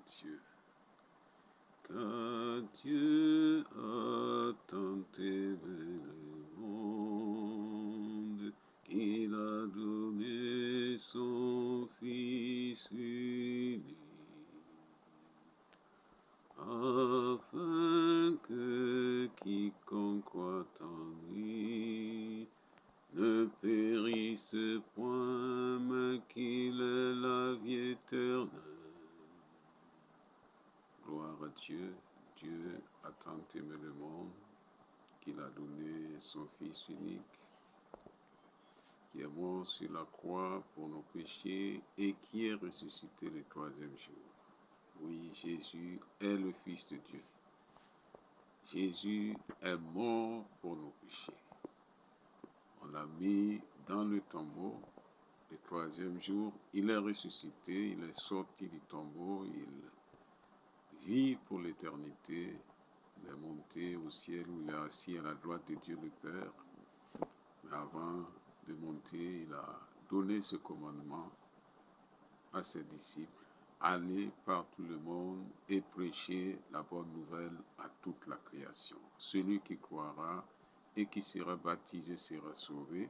Dieu. Car Dieu a tant aimé le monde qu'il a donné son Fils unique, afin que quiconque croit en lui ne périsse point, mais qu'il ait la vie éternelle. Gloire à Dieu. Dieu a tant aimé le monde qu'il a donné son Fils unique, qui est mort sur la croix pour nos péchés et qui est ressuscité le troisième jour. Oui, Jésus est le Fils de Dieu. Jésus est mort pour nos péchés. On l'a mis dans le tombeau le troisième jour. Il est ressuscité, il est sorti du tombeau, il vit pour l'éternité. Il est monté au ciel où il est assis à la droite de Dieu le Père. Mais avant de monter, il a donné ce commandement à ses disciples. Allez par tout le monde et prêchez la bonne nouvelle à toute la création. Celui qui croira et qui sera baptisé sera sauvé,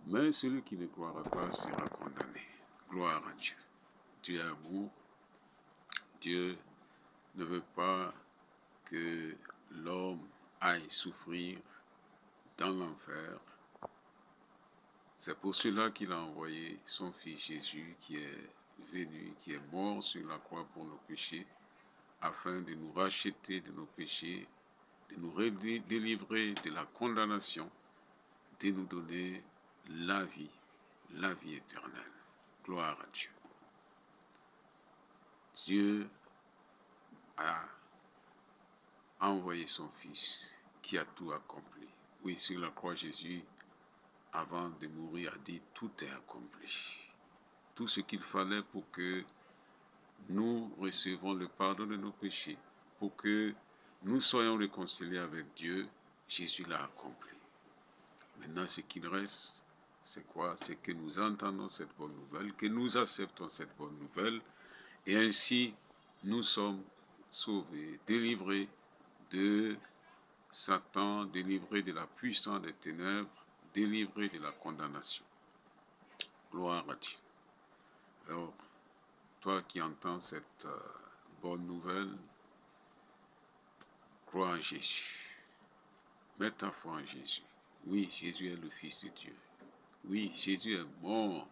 mais celui qui ne croira pas sera condamné. Gloire à Dieu. Dieu est amour. Dieu ne veut pas que l'homme aille souffrir dans l'enfer. C'est pour cela qu'il a envoyé son Fils Jésus qui est venu, qui est mort sur la croix pour nos péchés, afin de nous racheter de nos péchés, de nous délivrer de la condamnation, de nous donner la vie éternelle. Gloire à Dieu. Dieu a envoyé son Fils qui a tout accompli. Oui, sur la croix, Jésus, avant de mourir, a dit « Tout est accompli ». Tout ce qu'il fallait pour que nous recevons le pardon de nos péchés, pour que nous soyons réconciliés avec Dieu, Jésus l'a accompli. Maintenant, ce qu'il reste, c'est quoi? C'est que nous entendons cette bonne nouvelle, que nous acceptons cette bonne nouvelle, et ainsi nous sommes sauvés, délivrés de Satan, délivrés de la puissance des ténèbres, délivrés de la condamnation. Gloire à Dieu. Alors, toi qui entends cette bonne nouvelle, crois en Jésus. Mets ta foi en Jésus. Oui, Jésus est le Fils de Dieu. Oui, Jésus est mort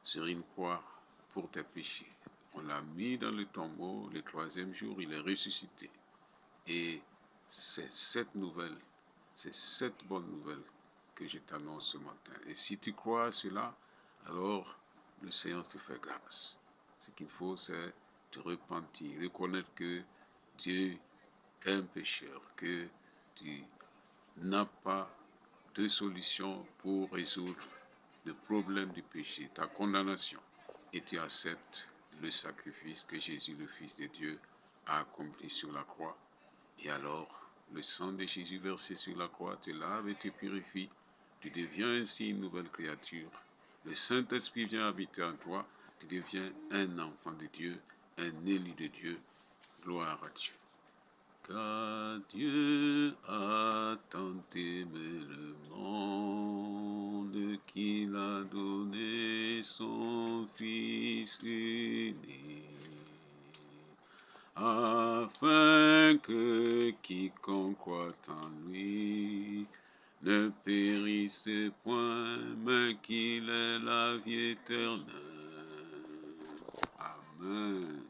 sur une croix pour tes péchés. On l'a mis dans le tombeau, le troisième jour, il est ressuscité. Et c'est cette nouvelle, c'est cette bonne nouvelle que je t'annonce ce matin. Et si tu crois à cela, alors le Seigneur te fait grâce. Ce qu'il faut, c'est te repentir, reconnaître que Dieu est un pécheur, que tu n'as pas de solution pour résoudre le problème du péché, ta condamnation, et tu acceptes le sacrifice que Jésus, le Fils de Dieu, a accompli sur la croix. Et alors, le sang de Jésus versé sur la croix te lave et te purifie. Tu deviens ainsi une nouvelle créature. Le Saint-Esprit vient habiter en toi. Tu deviens un enfant de Dieu, un élu de Dieu. Gloire à Dieu. Car Dieu a tant aimé le monde qu'il a donné son Fils unique, afin que quiconque croit en lui ne périsse point, mais qu'il ait la vie éternelle. Amen.